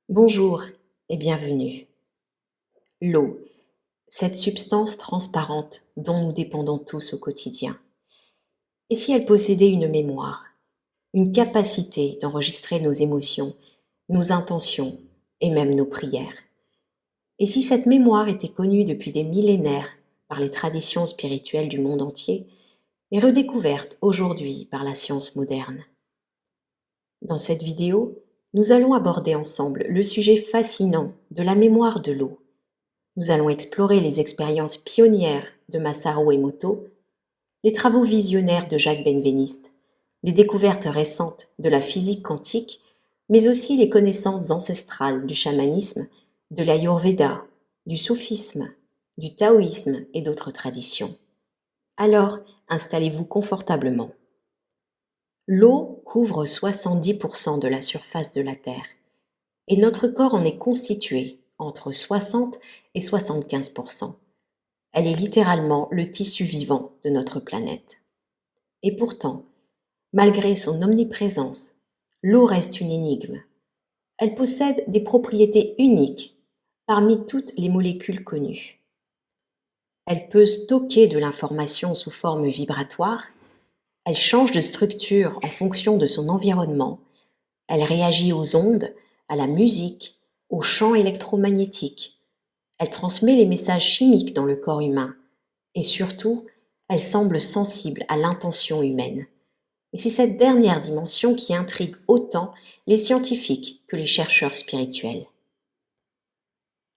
Bonjour et bienvenue. L'eau, cette substance transparente dont nous dépendons tous au quotidien. Et si elle possédait une mémoire, une capacité d'enregistrer nos émotions, nos intentions et même nos prières? Et si cette mémoire était connue depuis des millénaires par les traditions spirituelles du monde entier et redécouverte aujourd'hui par la science moderne? Dans cette vidéo, nous allons aborder ensemble le sujet fascinant de la mémoire de l'eau. Nous allons explorer les expériences pionnières de Masaru Emoto, les travaux visionnaires de Jacques Benveniste, les découvertes récentes de la physique quantique, mais aussi les connaissances ancestrales du chamanisme, de l'Ayurveda, du soufisme, du taoïsme et d'autres traditions. Alors, installez-vous confortablement. L'eau couvre 70% de la surface de la Terre et notre corps en est constitué entre 60 et 75%. Elle est littéralement le tissu vivant de notre planète. Et pourtant, malgré son omniprésence, l'eau reste une énigme. Elle possède des propriétés uniques parmi toutes les molécules connues. Elle peut stocker de l'information sous forme vibratoire, elle change de structure en fonction de son environnement, elle réagit aux ondes, à la musique, aux champs électromagnétiques. Elle transmet les messages chimiques dans le corps humain et surtout, elle semble sensible à l'intention humaine. Et c'est cette dernière dimension qui intrigue autant les scientifiques que les chercheurs spirituels.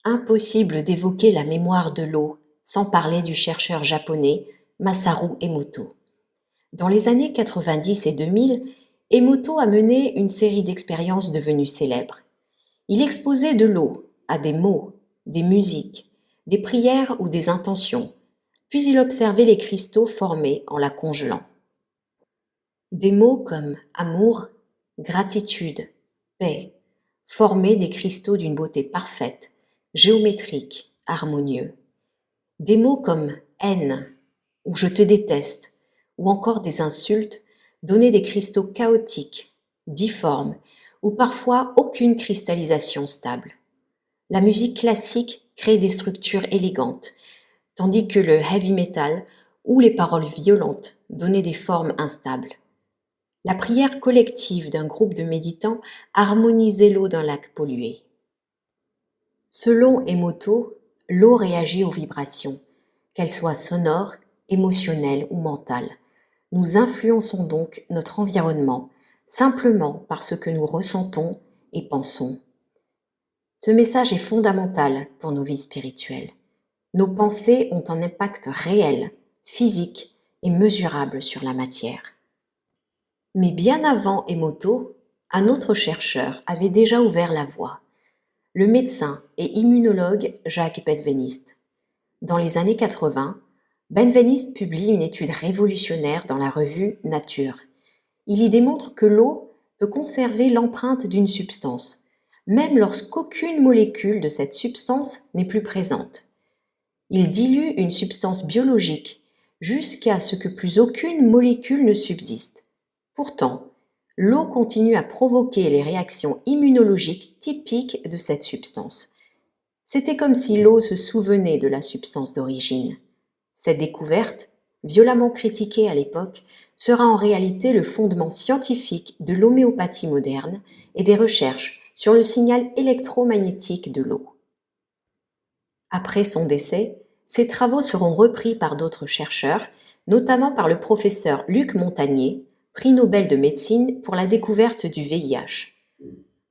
Impossible d'évoquer la mémoire de l'eau sans parler du chercheur japonais Masaru Emoto. Dans les années 90 et 2000, Emoto a mené une série d'expériences devenues célèbres. Il exposait de l'eau à des mots, des musiques, des prières ou des intentions, puis il observait les cristaux formés en la congelant. Des mots comme amour, gratitude, paix formaient des cristaux d'une beauté parfaite, géométrique, harmonieux. Des mots comme haine ou je te déteste ou encore des insultes donnaient des cristaux chaotiques, difformes ou parfois aucune cristallisation stable. La musique classique crée des structures élégantes, tandis que le heavy metal ou les paroles violentes donnaient des formes instables. La prière collective d'un groupe de méditants harmonisait l'eau d'un lac pollué. Selon Emoto, l'eau réagit aux vibrations, qu'elles soient sonores, émotionnelles ou mentales. Nous influençons donc notre environnement simplement par ce que nous ressentons et pensons. Ce message est fondamental pour nos vies spirituelles. Nos pensées ont un impact réel, physique et mesurable sur la matière. Mais bien avant Emoto, un autre chercheur avait déjà ouvert la voie, le médecin et immunologue Jacques Benveniste. Dans les années 80, Benveniste publie une étude révolutionnaire dans la revue Nature. Il y démontre que l'eau peut conserver l'empreinte d'une substance, même lorsqu'aucune molécule de cette substance n'est plus présente. Il dilue une substance biologique jusqu'à ce que plus aucune molécule ne subsiste. Pourtant, l'eau continue à provoquer les réactions immunologiques typiques de cette substance. C'était comme si l'eau se souvenait de la substance d'origine. Cette découverte, violemment critiquée à l'époque, sera en réalité le fondement scientifique de l'homéopathie moderne et des recherches sur le signal électromagnétique de l'eau. Après son décès, ses travaux seront repris par d'autres chercheurs, notamment par le professeur Luc Montagnier, prix Nobel de médecine pour la découverte du VIH.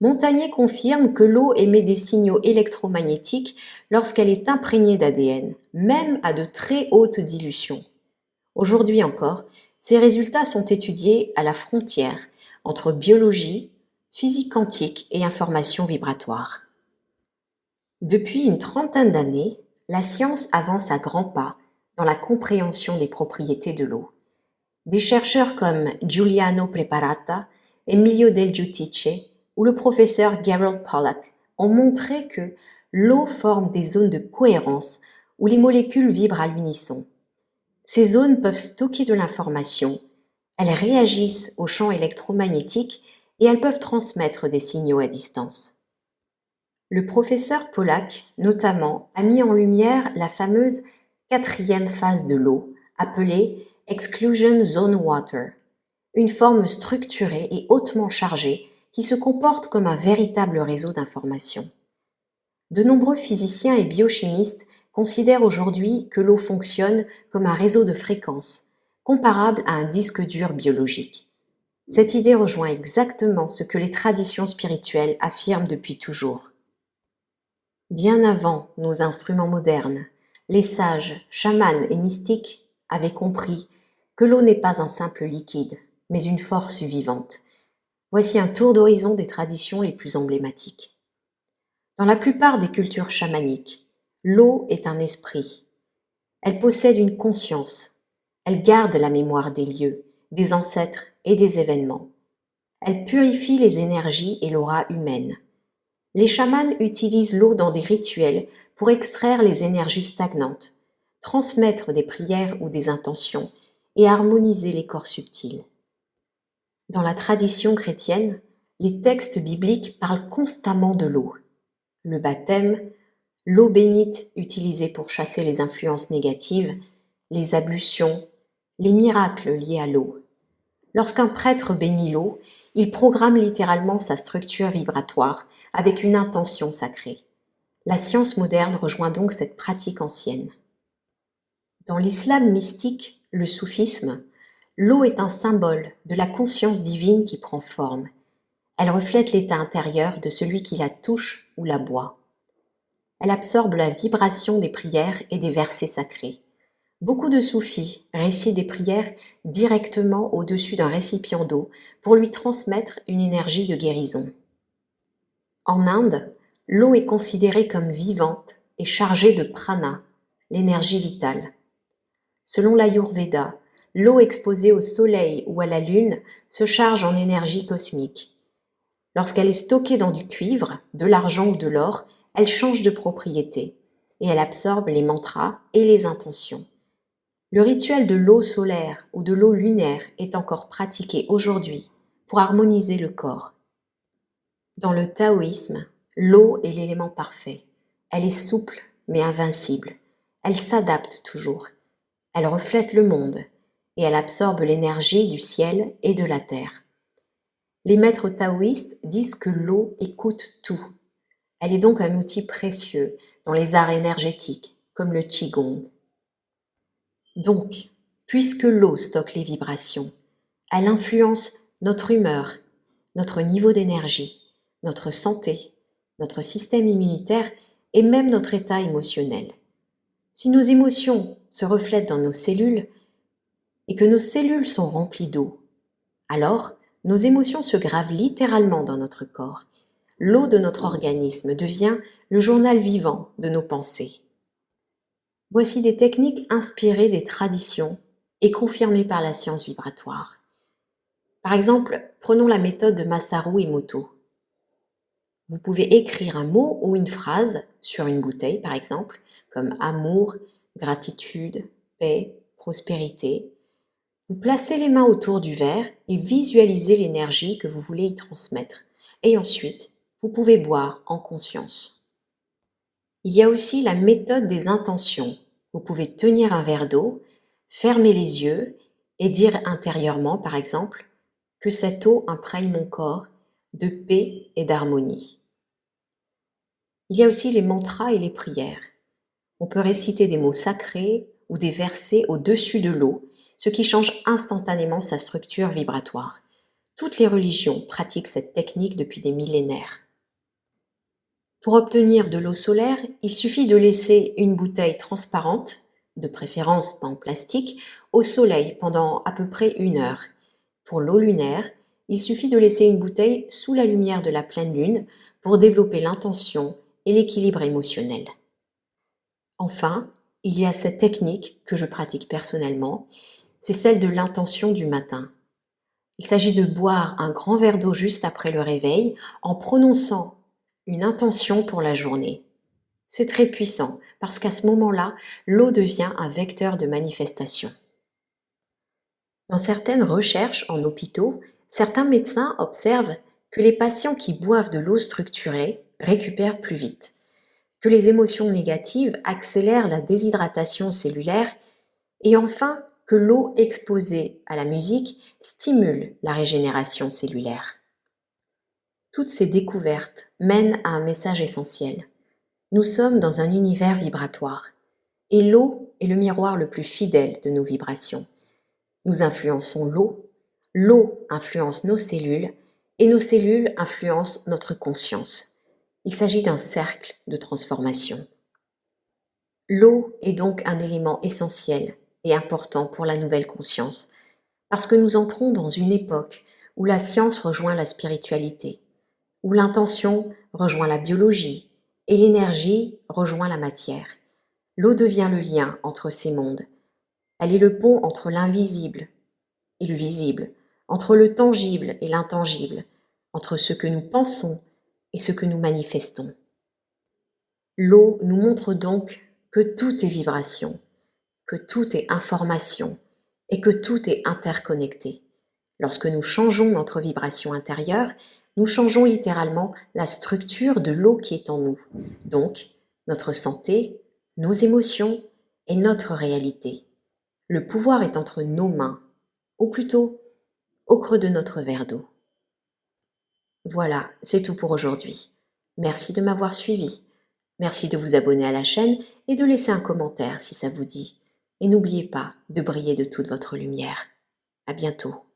Montagnier confirme que l'eau émet des signaux électromagnétiques lorsqu'elle est imprégnée d'ADN, même à de très hautes dilutions. Aujourd'hui encore, ces résultats sont étudiés à la frontière entre biologie, physique quantique et information vibratoire. Depuis une trentaine d'années, la science avance à grands pas dans la compréhension des propriétés de l'eau. Des chercheurs comme Giuliano Preparata, Emilio Del Giudice ou le professeur Gerald Pollack ont montré que l'eau forme des zones de cohérence où les molécules vibrent à l'unisson. Ces zones peuvent stocker de l'information, elles réagissent aux champs électromagnétiques et elles peuvent transmettre des signaux à distance. Le professeur Pollack, notamment, a mis en lumière la fameuse quatrième phase de l'eau, appelée Exclusion Zone Water, une forme structurée et hautement chargée qui se comporte comme un véritable réseau d'informations. De nombreux physiciens et biochimistes considèrent aujourd'hui que l'eau fonctionne comme un réseau de fréquences, comparable à un disque dur biologique. Cette idée rejoint exactement ce que les traditions spirituelles affirment depuis toujours. Bien avant nos instruments modernes, les sages, chamans et mystiques avaient compris que l'eau n'est pas un simple liquide, mais une force vivante. Voici un tour d'horizon des traditions les plus emblématiques. Dans la plupart des cultures chamaniques, l'eau est un esprit. Elle possède une conscience. Elle garde la mémoire des lieux, des ancêtres et des événements. Elle purifie les énergies et l'aura humaine. Les chamans utilisent l'eau dans des rituels pour extraire les énergies stagnantes, transmettre des prières ou des intentions et harmoniser les corps subtils. Dans la tradition chrétienne, les textes bibliques parlent constamment de l'eau. Le baptême, l'eau bénite utilisée pour chasser les influences négatives, les ablutions, les miracles liés à l'eau. Lorsqu'un prêtre bénit l'eau, il programme littéralement sa structure vibratoire avec une intention sacrée. La science moderne rejoint donc cette pratique ancienne. Dans l'islam mystique, le soufisme, l'eau est un symbole de la conscience divine qui prend forme. Elle reflète l'état intérieur de celui qui la touche ou la boit. Elle absorbe la vibration des prières et des versets sacrés. Beaucoup de soufis récitent des prières directement au-dessus d'un récipient d'eau pour lui transmettre une énergie de guérison. En Inde, l'eau est considérée comme vivante et chargée de prana, l'énergie vitale. Selon l'Ayurveda, l'eau exposée au soleil ou à la lune se charge en énergie cosmique. Lorsqu'elle est stockée dans du cuivre, de l'argent ou de l'or, elle change de propriété et elle absorbe les mantras et les intentions. Le rituel de l'eau solaire ou de l'eau lunaire est encore pratiqué aujourd'hui pour harmoniser le corps. Dans le taoïsme, l'eau est l'élément parfait. Elle est souple mais invincible. Elle s'adapte toujours. Elle reflète le monde et elle absorbe l'énergie du ciel et de la terre. Les maîtres taoïstes disent que l'eau écoute tout. Elle est donc un outil précieux dans les arts énergétiques comme le Qigong. Donc, puisque l'eau stocke les vibrations, elle influence notre humeur, notre niveau d'énergie, notre santé, notre système immunitaire et même notre état émotionnel. Si nos émotions se reflètent dans nos cellules et que nos cellules sont remplies d'eau, alors nos émotions se gravent littéralement dans notre corps. L'eau de notre organisme devient le journal vivant de nos pensées. Voici des techniques inspirées des traditions et confirmées par la science vibratoire. Par exemple, prenons la méthode de Masaru Emoto. Vous pouvez écrire un mot ou une phrase sur une bouteille, par exemple, comme amour, gratitude, paix, prospérité. Vous placez les mains autour du verre et visualisez l'énergie que vous voulez y transmettre. Et ensuite, vous pouvez boire en conscience. Il y a aussi la méthode des intentions. Vous pouvez tenir un verre d'eau, fermer les yeux et dire intérieurement, par exemple, que cette eau imprègne mon corps de paix et d'harmonie. Il y a aussi les mantras et les prières. On peut réciter des mots sacrés ou des versets au-dessus de l'eau, ce qui change instantanément sa structure vibratoire. Toutes les religions pratiquent cette technique depuis des millénaires. Pour obtenir de l'eau solaire, il suffit de laisser une bouteille transparente, de préférence pas en plastique, au soleil pendant à peu près 1 heure. Pour l'eau lunaire, il suffit de laisser une bouteille sous la lumière de la pleine lune pour développer l'intention et l'équilibre émotionnel. Enfin, il y a cette technique que je pratique personnellement, c'est celle de l'intention du matin. Il s'agit de boire un grand verre d'eau juste après le réveil en prononçant une intention pour la journée. C'est très puissant parce qu'à ce moment-là, l'eau devient un vecteur de manifestation. Dans certaines recherches en hôpitaux, certains médecins observent que les patients qui boivent de l'eau structurée récupère plus vite, que les émotions négatives accélèrent la déshydratation cellulaire et enfin que l'eau exposée à la musique stimule la régénération cellulaire. Toutes ces découvertes mènent à un message essentiel. Nous sommes dans un univers vibratoire et l'eau est le miroir le plus fidèle de nos vibrations. Nous influençons l'eau, l'eau influence nos cellules et nos cellules influencent notre conscience. Il s'agit d'un cercle de transformation. L'eau est donc un élément essentiel et important pour la nouvelle conscience, parce que nous entrons dans une époque où la science rejoint la spiritualité, où l'intention rejoint la biologie et l'énergie rejoint la matière. L'eau devient le lien entre ces mondes. Elle est le pont entre l'invisible et le visible, entre le tangible et l'intangible, entre ce que nous pensons et ce que nous manifestons. L'eau nous montre donc que tout est vibration, que tout est information et que tout est interconnecté. Lorsque nous changeons notre vibration intérieure, nous changeons littéralement la structure de l'eau qui est en nous, donc notre santé, nos émotions et notre réalité. Le pouvoir est entre nos mains, ou plutôt au creux de notre verre d'eau. Voilà, c'est tout pour aujourd'hui. Merci de m'avoir suivi. Merci de vous abonner à la chaîne et de laisser un commentaire si ça vous dit. Et n'oubliez pas de briller de toute votre lumière. À bientôt.